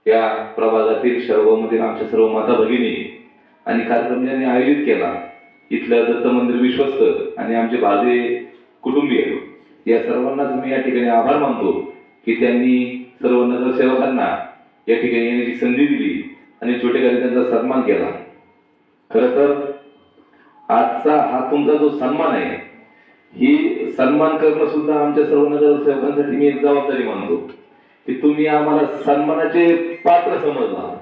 या प्रभागातील सर्वमधील आमच्या सर्व माता भगिनी आणि कार्यक्रम ज्यांनी आयोजित केला, इथलं दत्त मंदिर विश्वस्त आणि आमचे भाजे कुटुंबीय या सर्वांनाच मी या ठिकाणी आभार मानतो की त्यांनी सर्व नगरसेवकांना या ठिकाणी येण्याची संधी दिली आणि छोटेखानी त्यांचा सन्मान केला. खरं तर आजचा हा तुमचा जो सन्मान आहे, ही सन्मान करणं सुद्धा आमच्या सर्व नगरसेवकांसाठी मी एक जबाबदारी मानतो की तुम्ही आम्हाला सन्मानाचे पात्र समजला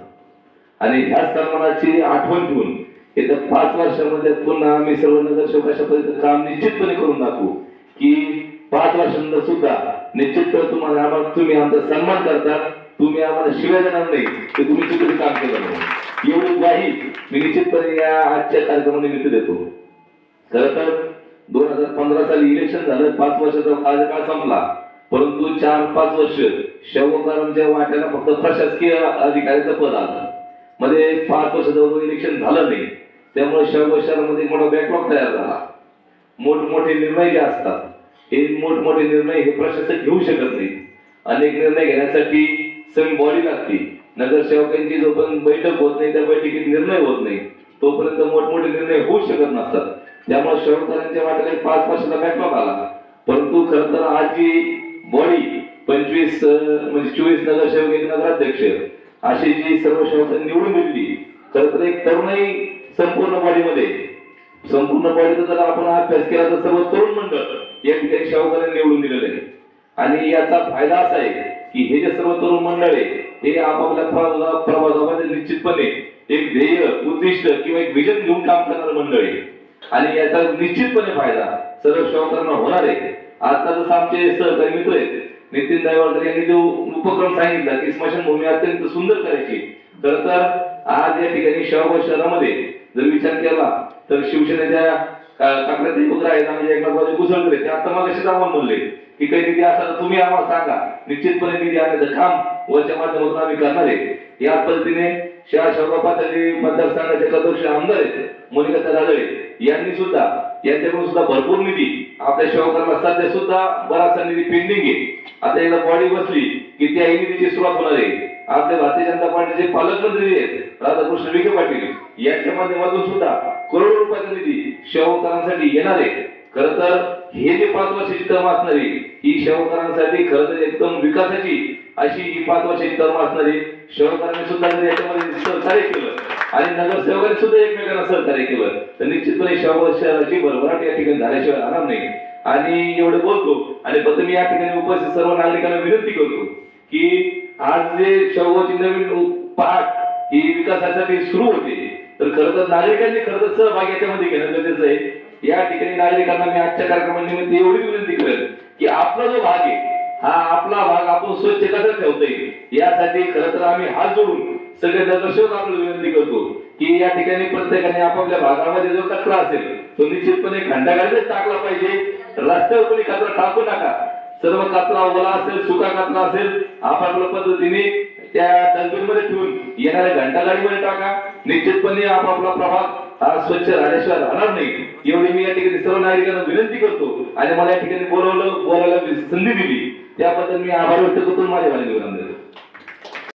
आणि ह्या सन्मानाची आठवण ठेवून येत्या 5 वर्षांमध्ये पुन्हा आम्ही सर्व नगरसेवक अशा पद्धतीचं काम निश्चितपणे करून दाखवू की 5 वर्षांनंतर सुद्धा निश्चितपणे तुम्ही आमचा सन्मान करता, तुम्ही आम्हाला शिवाय देणार नाही की तुम्ही चुकीचं काम केलं नाही, एवढी ग्वाही मी निश्चितपणे या आजच्या कार्यक्रमानिमित्त देतो. खरं तर 2015 साली इलेक्शन झालं, 5 वर्षाचा कार्यकाळ संपला, परंतु 4-5 वर्ष शेवकरांच्या वाट्याला फक्त प्रशासकीय अधिकाऱ्याचं पद आलं. मध्ये 5 वर्ष जवळ इलेक्शन झालं नाही, त्यामुळे शेवगाव शहरामध्ये मोठा बॅकलॉग तयार झाला. मोठमोठे निर्णय जे असतात, हे मोठमोठे निर्णय हे प्रशासक घेऊ शकत नाही. अनेक निर्णय घेण्यासाठी सम बॉडी लागते. नगरसेवकांची जोपर्यंत बैठक होत नाही, त्या बैठकीत निर्णय होत नाही, तोपर्यंत मोठमोठे निर्णय होऊ शकत नसतात. त्यामुळे शेवकरांच्या वाट्याला 5 वर्षाचा बॅकलॉग आला. परंतु खरं तर आज जी बॉडी 25 म्हणजे 24 नगरसेवक, एक नगराध्यक्ष अशी जी सर्व शेवकांनी निवडून दिली, खरं तर एक तरुणाई संपूर्ण बॉडीचा जर आपण अभ्यास केला तर सर्व तरुण मंडळ या ठिकाणी शेवकांनी निवडून दिलेलं आहे. आणि याचा फायदा असा आहे की हे जे सर्व तरुण मंडळ आहे, हे आपापल्या प्रभागामध्ये निश्चितपणे एक ध्येय, उद्दिष्ट किंवा एक विजन घेऊन काम करणारे मंडळ आहे आणि याचा निश्चितपणे फायदा सर्व शेवकांना होणार आहे. आता जसं आमचे सहकारी मित्र आहेत नितीन दायवळकर यांनी जो उपक्रम सांगितला की स्मशानभूमी अत्यंत सुंदर करायची, खरं तर आज या ठिकाणी शेवगाव शहरामध्ये जर विचार केला तर शिवसेनेच्या काकड्याचे पुत्र आहेत आणि एकनाथ कुसळकर ते आता मग असेच आम्हाला म्हणले की काही निधी असा तर तुम्ही आम्हाला सांगा, निश्चितपणे निधी आणण्याचं काम वरच्या माध्यमातून आम्ही करणार आहे. या पद्धतीने शेवगाव पातळी मतदारसंघाचे अध्यक्ष आमदार आहेत मोनिका राजळे यांनी सुद्धा यांच्याकडून सुद्धा भरपूर निधी आपल्या शेवकांना सध्या सुद्धा बराचसा निधी पेंडिंग आहे. आता एकदा बॉडी बसली की त्या निधीची सुरुवात होणार आहे. आपल्या भारतीय जनता पार्टीचे पालकमंत्री आहेत राधाकृष्ण विखे पाटील यांच्या माध्यमातून सुद्धा करोडो रुपयाचा निधी शेवकरांसाठी येणार आहे. खरं तर हे जे 5 वर्षाची टर्म असणार आहे, ही शेवकरांसाठी खरं तर एकदम विकासाची अशी ही 5 वर्षाची टर्म असणार आहे. शेवकरांनी सुद्धा जर याच्यामध्ये सहकार्य केलं आणि नगरसेवकांनी सुद्धा एकमेकांना सहकार्य केलं तर निश्चितपणे शेवगाव शहराची भरभराट या ठिकाणी झाल्याशिवाय राहणार नाही. आणि एवढे बोलतो आणि फक्त मी या ठिकाणी उपस्थित सर्व नागरिकांना विनंती करतो की आज जे शेवगावची नवीन पहाट ही विकासासाठी सुरू होते, तर खरं तर नागरिकांनी खरं तर सहभाग याच्यामध्ये घेणं गरजेचं आहे. या ठिकाणी नागरिकांना मी आजच्या कार्यक्रमानिमित्त एवढी विनंती करेन की आपला जो भाग आहे, हा आपला भाग आपण स्वच्छ कसा ठेवता येईल यासाठी खरं तर आम्ही हात जोडून सगळे नगरसेवक आपल्याला विनंती करतो की या ठिकाणी प्रत्येकाने आपापल्या भागामध्ये जो कचरा असेल तो निश्चितपणे खंडागाडीत टाकला पाहिजे. रस्त्यावर कोणी कचरा टाकू नका. सर्व कचरा ओला असेल, सुका कचरा असेल, आपापल्या पद्धतीने त्या डस्टबिनमध्ये ठेवून येणाऱ्या घंटागाडीमध्ये टाका. निश्चितपणे आपापला प्रभाग हा स्वच्छ राहण्याशिवाय राहणार नाही. एवढी मी या ठिकाणी सर्व नागरिकांना विनंती करतो आणि मला या ठिकाणी बोलायला संधी दिली त्याबद्दल मी आभार व्यक्त करतो. माझ्या वाणी